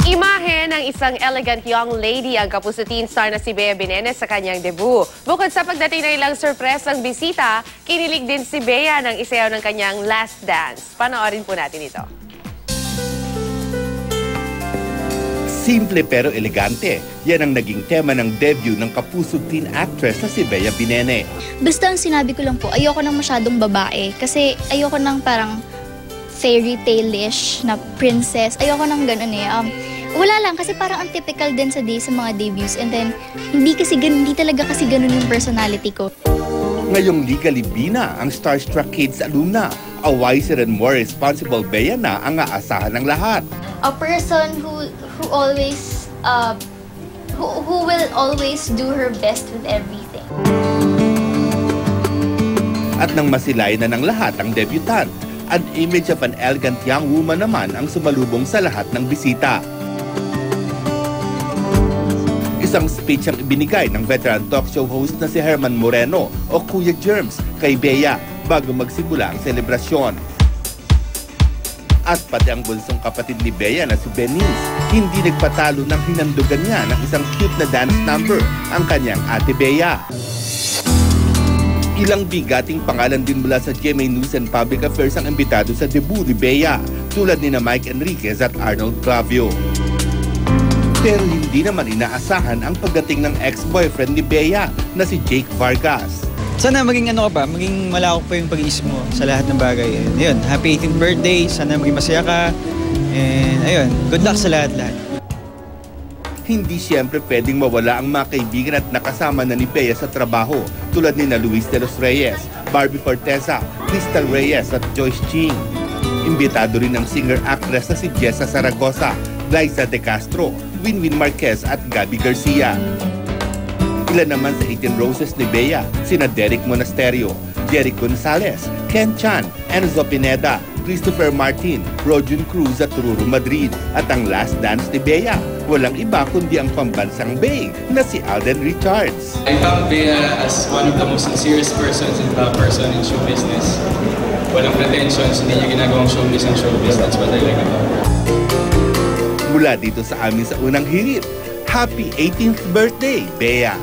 Imahe ng isang elegant young lady ang kapuso-teen star na si Bea Binenes sa kanyang debut. Bukod sa pagdating na ilang surpresang bisita, kinilig din si Bea ng isayaw ng kanyang Last Dance. Panoorin po natin ito. Simple pero elegante. Yan ang naging tema ng debut ng kapuso-teen actress na si Bea Binenes. Basta ang sinabi ko lang po, ayoko nang masyadong babae. Kasi ayoko nang parang fairy tale-ish na princess. Ayoko nang ganun eh. Wala lang, kasi parang ang typical din sa mga debuts. And then, hindi talaga kasi ganun yung personality ko. Ngayong Legally Bina ang Starstruck Kids alumna. A wiser and more responsible Bea na ang aasahan ng lahat. A person who always who will always do her best with everything. At nang masilayan na ng lahat ang debutant, an image of an elegant young woman naman ang sumalubong sa lahat ng bisita. Isang speech ang ibinigay ng veteran talk show host na si Herman Moreno o Kuya Germs kay Bea bago magsimula ang selebrasyon. At pati ang bunsong kapatid ni Bea na si Benice, hindi nagpatalo ng hinandugan niya ng isang cute na dance number ang kanyang ate Bea. Ilang bigating pangalan din mula sa GMA News and Public Affairs ang imbitado sa debut ni Bea, tulad ni Mike Enriquez at Arnold Clavio. Pero hindi naman inaasahan ang pagdating ng ex-boyfriend ni Bea na si Jake Vargas. Sana maging maging malawak pa yung pag-iisip mo sa lahat ng bagay. And ayun, happy 18th birthday, sana maging masaya ka. And ayun, good luck sa lahat-lahat. Hindi siyempre pwedeng mawala ang mga kaibigan at nakasama na ni Bea sa trabaho tulad ni na Luis de los Reyes, Barbie Forteza, Crystal Reyes at Joyce Ching. Imbitado rin ang singer-actress na si Jessa Zaragoza, Liza De Castro, Winwin Marquez at Gabby Garcia. Ilan naman sa 18 Roses ni Bea, sina Derek Monasterio, Jeric Gonzalez, Ken Chan, Enzo Pineda, Christopher Martin, Rojun Cruz at Ruru Madrid. At ang Last Dance ni Bea, walang iba kundi ang pambansang bae na si Alden Richards. I found Bea as one of the most sincerest persons and person in show business. Walang pretensions, hindi niya ginagawang showbiz ang showbiz. That's what I like about her. Mula dito sa amin sa unang hirit, Happy 18th birthday, Bea!